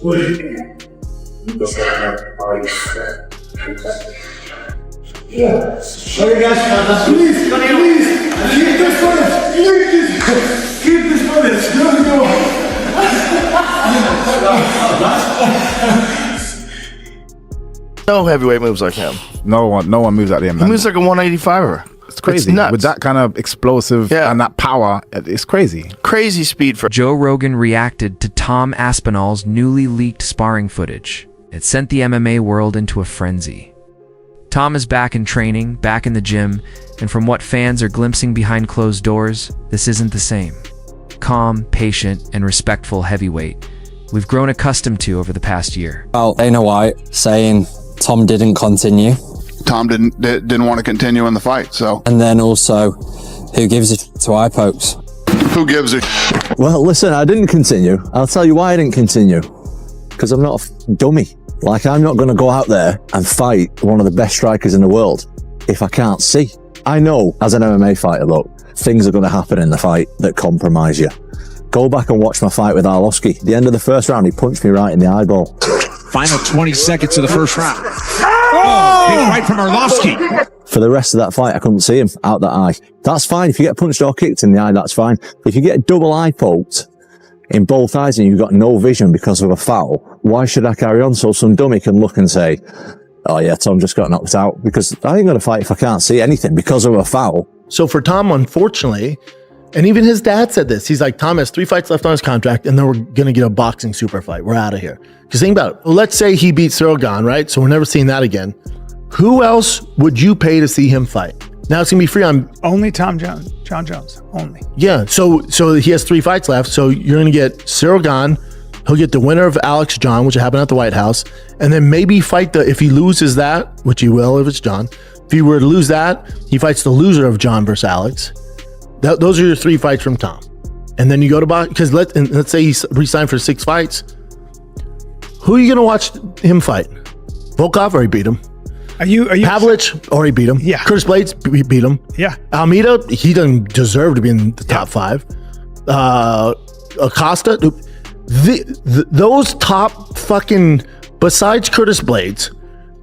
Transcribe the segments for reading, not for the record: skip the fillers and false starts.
What do you think? Yeah. Okay, guys, please, keep this footage. Keep this footage. Go. No heavyweight moves like him. No one moves like him. He moves like a 185er. It's crazy. It's nuts. With that kind of explosive and that power, it's crazy. Crazy speed for Joe Rogan reacted to Tom Aspinall's newly leaked sparring footage. It sent the MMA world into a frenzy. Tom is back in training, back in the gym, and from what fans are glimpsing behind closed doors, this isn't the same. Calm, patient, and respectful heavyweight we've grown accustomed to over the past year. Well, Dana White saying Tom didn't continue. Tom didn't want to continue in the fight, so. And then also, who gives it to eye pokes? Who gives it? Well, listen, I didn't continue. I'll tell you why I didn't continue. Because I'm not a dummy. Like, I'm not going to go out there and fight one of the best strikers in the world if I can't see. I know, as an MMA fighter, look, things are going to happen in the fight that compromise you. Go back and watch my fight with Arlovski. The end of the first round, he punched me right in the eyeball. Final 20 seconds of the first round. Oh! Big right from Arlovski. For the rest of that fight, I couldn't see him out that eye. That's fine. If you get punched or kicked in the eye, that's fine. But if you get double eye poked in both eyes and you've got no vision because of a foul, why should I carry on so some dummy can look and say, oh yeah, Tom just got knocked out? Because I ain't going to fight if I can't see anything because of a foul. So for Tom, unfortunately, and even his dad said this, he's like, Tom has 3 fights left on his contract and then we're going to get a boxing super fight. We're out of here. Because think about it. Let's say he beats Ciryl Gane, right? So we're never seeing that again. Who else would you pay to see him fight? Now it's going to be free on... Only John Jones, only. Yeah, so he has 3 fights left. So you're going to get Ciryl Gane. He'll get the winner of Alex John, which happened at the White House. And then maybe fight if he loses that, which he will if it's John. If he were to lose that, he fights the loser of John versus Alex. Those are your 3 fights from Tom. And then you go to box, because let's say he re-signed for 6 fights. Who are you going to watch him fight? Volkov, or he beat him. Are you Pavlich, or he beat him. Yeah. Curtis Blades, he beat him. Yeah. Almeida, he doesn't deserve to be in the top 5. Acosta, those top fucking, besides Curtis Blades,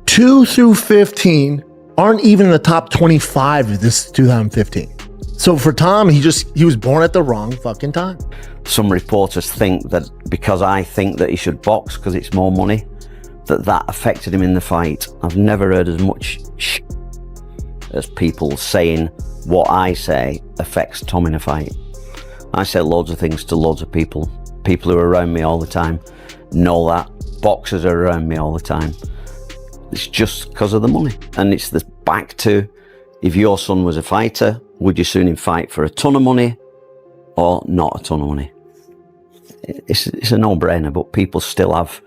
2 through 15 aren't even in the top 25 of this 2015. So for Tom, he was born at the wrong fucking time. Some reporters think that because I think that he should box because it's more money, that affected him in the fight. I've never heard as much as people saying what I say affects Tom in a fight. I say loads of things to loads of people. People who are around me all the time know that. Boxers are around me all the time. It's just because of the money. And it's back to, if your son was a fighter, would you sooner fight for a ton of money or not a ton of money? It's a no-brainer, but people still have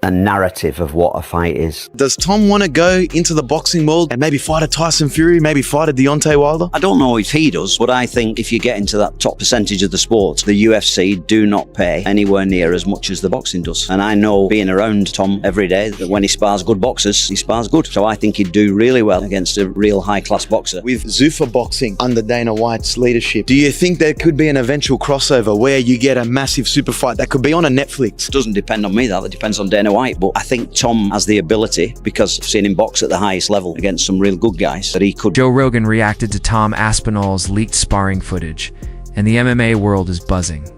a narrative of what a fight is. Does Tom want to go into the boxing world and maybe fight a Tyson Fury, maybe fight a Deontay Wilder? I don't know if he does, but I think if you get into that top percentage of the sport, the UFC do not pay anywhere near as much as the boxing does. And I know, being around Tom every day, that when he spars good boxers, he spars good. So I think he'd do really well against a real high-class boxer. With Zuffa boxing under Dana White's leadership, do you think there could be an eventual crossover where you get a massive super fight that could be on a Netflix? It doesn't depend on me, that depends on Dana White, but I think Tom has the ability, because I've seen him box at the highest level against some real good guys, that he could. Joe Rogan reacted to Tom Aspinall's leaked sparring footage, and the MMA world is buzzing.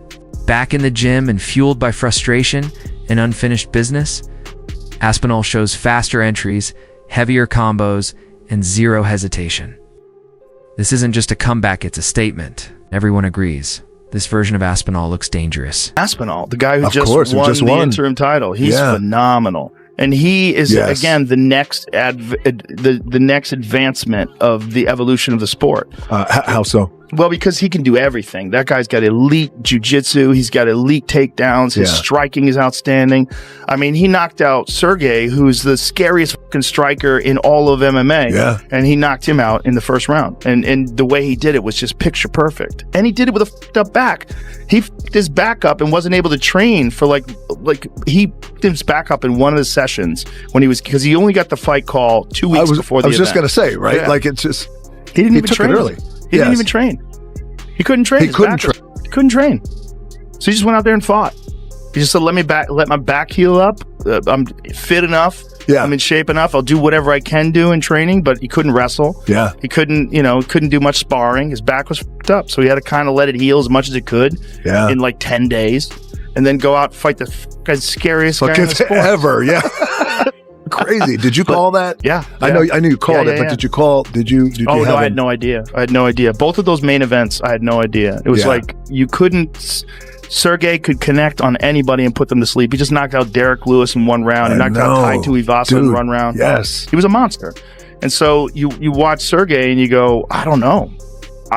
Back in the gym and fueled by frustration and unfinished business, Aspinall shows faster entries, heavier combos, and zero hesitation. This isn't just a comeback, it's a statement. Everyone agrees. This version of Aspinall looks dangerous. Aspinall, the guy who just won the interim title, he's phenomenal. And he is, again, the next advancement of the evolution of the sport. How so? Well, because he can do everything. That guy's got elite jiu-jitsu. He's got elite takedowns. His striking is outstanding. I mean, he knocked out Sergey, who's the scariest fucking striker in all of MMA. Yeah. And he knocked him out in the first round. And the way he did it was just picture perfect. And he did it with a fucked up back. He fucked his back up and wasn't able to train for he fucked his back up in one of the sessions when he was, because he only got the fight call 2 weeks before the event. I was just going to say, right? Yeah. Like, it's just, he didn't even train early. He didn't even train. He couldn't train. He couldn't train. He couldn't train. So he just went out there and fought. He just said, let my back heal up. I'm fit enough. Yeah. I'm in shape enough. I'll do whatever I can do in training, but he couldn't wrestle. Yeah. He couldn't do much sparring. His back was fucked up. So he had to kind of let it heal as much as it could in like 10 days and then go out and fight the scariest guy in the sport. Ever. Yeah. Crazy. Did you call that? Yeah. I knew you called it, but did you call, did you no, I had no idea. Both of those main events, I had no idea. It was like, you couldn't, Sergey could connect on anybody and put them to sleep. He just knocked out Derek Lewis in one round. He knocked out Tai Tuivasa in one round. Yes. He was a monster. And so you watch Sergey and you go, I don't know.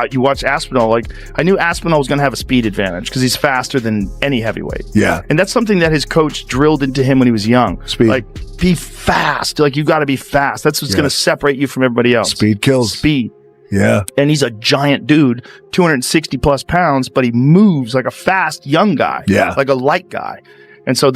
You watch Aspinall, like I knew Aspinall was going to have a speed advantage because he's faster than any heavyweight. Yeah. And that's something that his coach drilled into him when he was young. Speed. Like, be fast. Like, you got to be fast. That's what's going to separate you from everybody else. Speed kills. Speed. Yeah. And he's a giant dude, 260 plus pounds, but he moves like a fast young guy. Yeah. Like a light guy. And so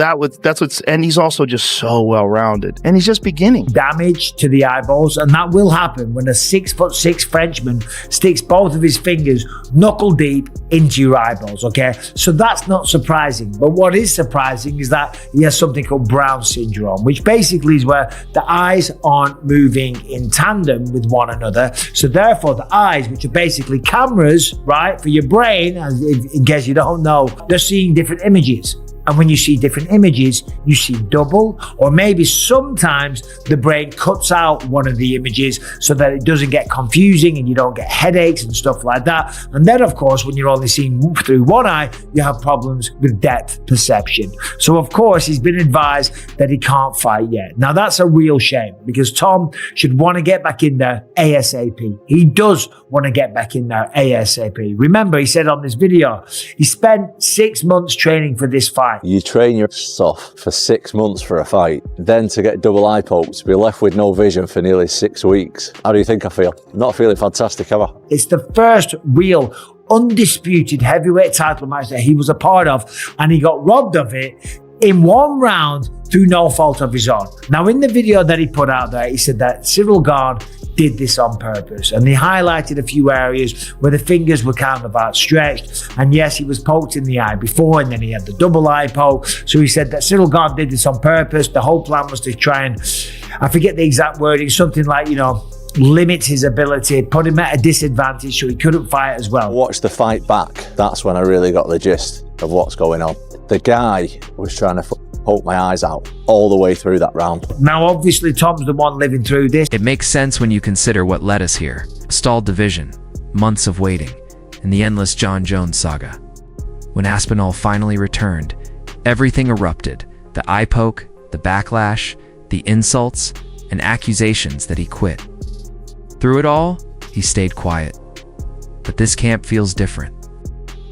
and he's also just so well-rounded. And he's just beginning. Damage to the eyeballs, and that will happen when a 6'6" Frenchman sticks both of his fingers knuckle deep into your eyeballs, okay? So that's not surprising. But what is surprising is that he has something called Brown syndrome, which basically is where the eyes aren't moving in tandem with one another. So therefore, the eyes, which are basically cameras, right, for your brain, in case you don't know, they're seeing different images. And when you see different images, you see double, or maybe sometimes the brain cuts out one of the images so that it doesn't get confusing and you don't get headaches and stuff like that. And then, of course, when you're only seeing through one eye, you have problems with depth perception. So, of course, he's been advised that he can't fight yet. Now, that's a real shame because Tom should want to get back in there ASAP. He does want to get back in there ASAP. Remember, he said on this video, he spent 6 months training for this fight. You train your ass off for 6 months for a fight, then to get double eye poked, to be left with no vision for nearly 6 weeks. How do you think I feel? Not feeling fantastic ever. It's the first real undisputed heavyweight title match that he was a part of, and he got robbed of it in one round through no fault of his own. Now, in the video that he put out there, he said that Ciryl Gane did this on purpose, and he highlighted a few areas where the fingers were kind of outstretched, and yes, he was poked in the eye before, and then he had the double eye poke. So he said that Ciryl Gane did this on purpose. The whole plan was to try and, I forget the exact wording, something like, limit his ability, put him at a disadvantage so he couldn't fight as well. Watch the fight back. That's when I really got the gist of what's going on. The guy was trying to poke my eyes out all the way through that round. Now, obviously, Tom's the one living through this. It makes sense when you consider what led us here. A stalled division, months of waiting, and the endless Jon Jones saga. When Aspinall finally returned, everything erupted. The eye poke, the backlash, the insults, and accusations that he quit. Through it all, he stayed quiet. But this camp feels different.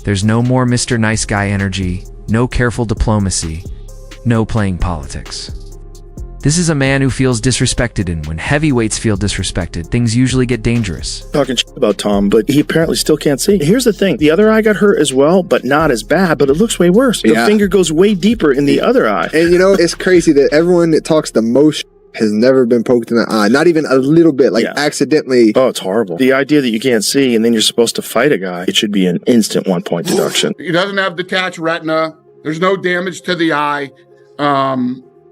There's no more Mr. Nice Guy energy, no careful diplomacy, no playing politics. This is a man who feels disrespected, and when heavyweights feel disrespected, things usually get dangerous. Talking shit about Tom, but he apparently still can't see. Here's the thing. The other eye got hurt as well, but not as bad, but it looks way worse. The finger goes way deeper in the other eye. And it's crazy that everyone that talks the most has never been poked in the eye. Not even a little bit, accidentally. Oh, it's horrible. The idea that you can't see and then you're supposed to fight a guy, it should be an instant 1 point deduction. He doesn't have detached retina. There's no damage to the eye.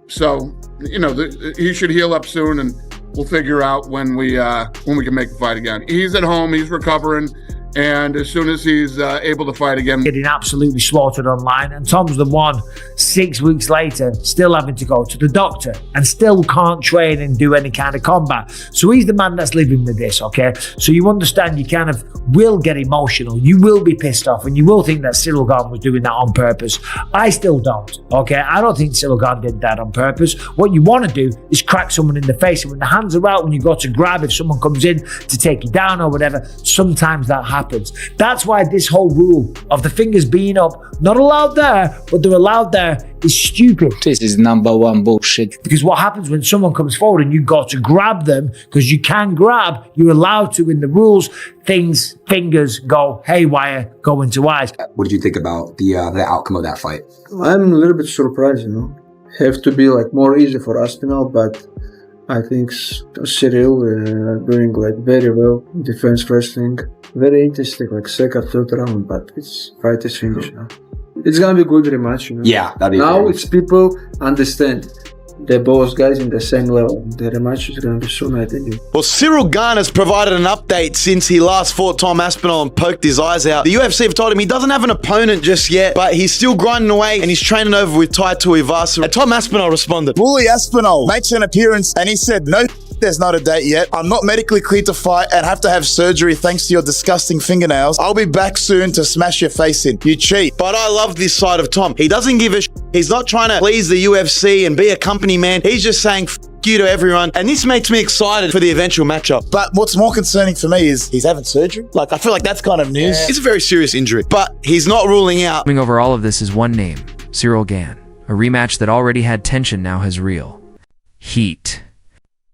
So, he should heal up soon, and we'll figure out when we can make the fight again. He's at home. He's recovering. And as soon as he's able to fight again, getting absolutely slaughtered online, and Tom's the one 6 weeks later still having to go to the doctor and still can't train and do any kind of combat. So he's the man that's living with this, okay? So you understand, you kind of will get emotional, you will be pissed off, and you will think that Ciryl Gane was doing that on purpose. I still don't, okay? I don't think Ciryl Gane did that on purpose. What you want to do is crack someone in the face, and when the hands are out, when you go to grab, if someone comes in to take you down or whatever, sometimes that happens. That's why this whole rule of the fingers being up, not allowed there, but they're allowed there, is stupid. This is #1 bullshit. Because what happens when someone comes forward and you got to grab them, because you can grab, you're allowed to in the rules, fingers go haywire, go into eyes. What did you think about the outcome of that fight? I'm a little bit surprised, Have to be more easy for Aspinall, but I think Ciryl doing very well. Defense wrestling, very interesting, second, third round, but this fight is finished now. It's gonna be a good rematch, you know. Yeah, that'd be now great. it's people understand. They're both guys in the same level. The rematch is going to be so mad at you. Well, Ciryl Gane has provided an update since he last fought Tom Aspinall and poked his eyes out. The UFC have told him he doesn't have an opponent just yet, but he's still grinding away and he's training over with Tai Tuivasa. And Tom Aspinall responded. Bully Aspinall makes an appearance and he said, no, there's not a date yet. I'm not medically cleared to fight and have to have surgery thanks to your disgusting fingernails. I'll be back soon to smash your face in. You cheat. But I love this side of Tom. He doesn't give a He's not trying to please the UFC and be a company man. He's just saying you to everyone. And this makes me excited for the eventual matchup. But what's more concerning for me is he's having surgery. Like, I feel like that's kind of news. It's a very serious injury, but he's not ruling out. Coming over all of this is one name, Ciryl Gane. A rematch that already had tension now has real heat.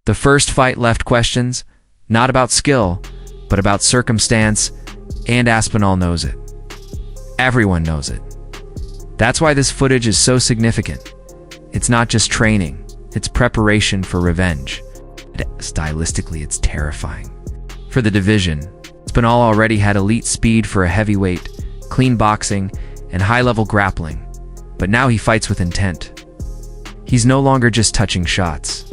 The first fight left questions, not about skill, but about circumstance, and Aspinall knows it. Everyone knows it. That's why this footage is so significant. It's not just training, it's preparation for revenge. Stylistically, it's terrifying. For the division, Aspinall already had elite speed for a heavyweight, clean boxing, and high-level grappling, but now he fights with intent. He's no longer just touching shots.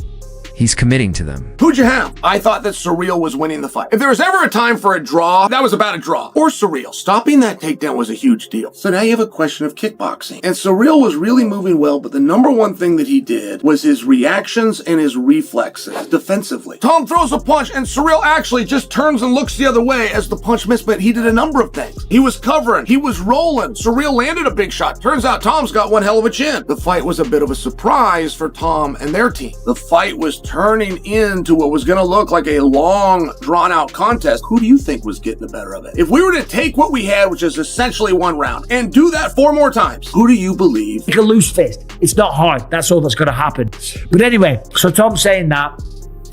He's committing to them. Who'd you have? I thought that Ciryl was winning the fight. If there was ever a time for a draw, that was about a draw. Or Ciryl. Stopping that takedown was a huge deal. So now you have a question of kickboxing. And Ciryl was really moving well, but the number one thing that he did was his reactions and his reflexes defensively. Tom throws a punch and Ciryl actually just turns and looks the other way as the punch missed, but he did a number of things. He was covering, he was rolling. Ciryl landed a big shot. Turns out Tom's got one hell of a chin. The fight was a bit of a surprise for Tom and their team. The fight was turning into what was going to look like a long, drawn-out contest. Who do you think was getting the better of it? If we were to take what we had, which is essentially one round, and do that 4 more times, who do you believe? Like a loose fist. It's not hard. That's all that's going to happen. But anyway, so Tom's saying that,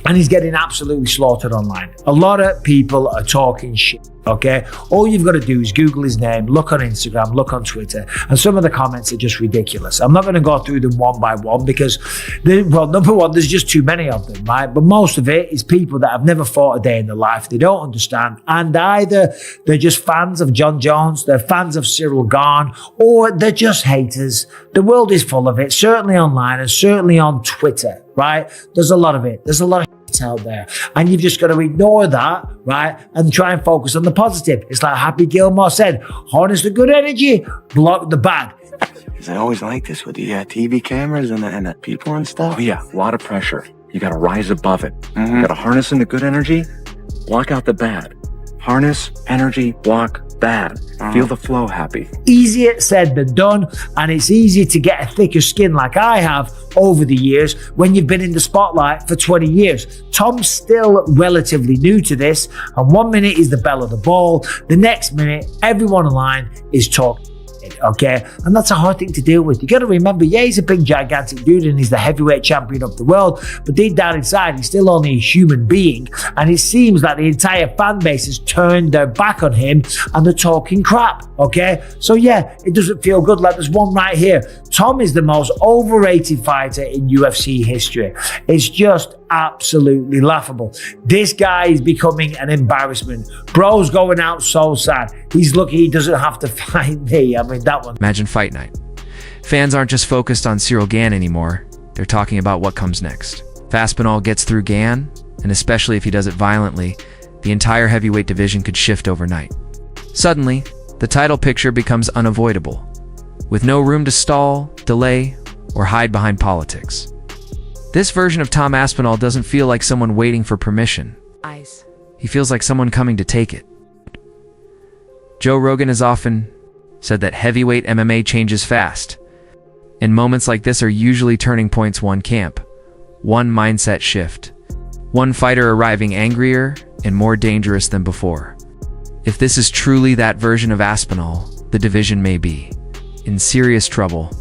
and he's getting absolutely slaughtered online. A lot of people are talking shit. Okay, all you've got to do is Google his name, look on Instagram, look on Twitter, and some of the comments are just ridiculous. I'm not going to go through them one by one because, number one, there's just too many of them, right? But most of it is people that have never fought a day in their life. They don't understand, and either they're just fans of John Jones, they're fans of Ciryl Gane, or they're just haters. The world is full of it, certainly online and certainly on Twitter, right? There's a lot of it. There's a lot of out there, and you've just got to ignore that, right, and try and focus on the positive. It's like Happy Gilmore said, harness the good energy, block the bad. Because I always like this with the TV cameras and the people and stuff. Oh yeah, a lot of pressure. You got to rise above it. You got to harness in the good energy, block out the bad. Harness, energy, block, bad. Feel the flow, Happy. Easier said than done, and it's easier to get a thicker skin like I have over the years when you've been in the spotlight for 20 years. Tom's still relatively new to this, and 1 minute is the belle of the ball, the next minute everyone online is talking. Okay, and that's a hard thing to deal with. You got to remember, yeah, he's a big gigantic dude and he's the heavyweight champion of the world, but deep down inside he's still only a human being, and it seems that the entire fan base has turned their back on him and they're talking crap. Okay, so yeah, it doesn't feel good. Like, there's one right here. Tom is the most overrated fighter in UFC history. It's just absolutely laughable. This guy is becoming an embarrassment. Bro's going out so sad. He's lucky he doesn't have to fight me. I mean, that one. Imagine fight night. Fans aren't just focused on Ciryl Gane anymore. They're talking about what comes next. If Aspinall gets through Gane, and especially if he does it violently, the entire heavyweight division could shift overnight. Suddenly, the title picture becomes unavoidable, with no room to stall, delay, or hide behind politics. This version of Tom Aspinall doesn't feel like someone waiting for permission. He feels like someone coming to take it. Joe Rogan has often said that heavyweight MMA changes fast, and moments like this are usually turning points. One camp, one mindset shift, one fighter arriving angrier and more dangerous than before. If this is truly that version of Aspinall, the division may be in serious trouble.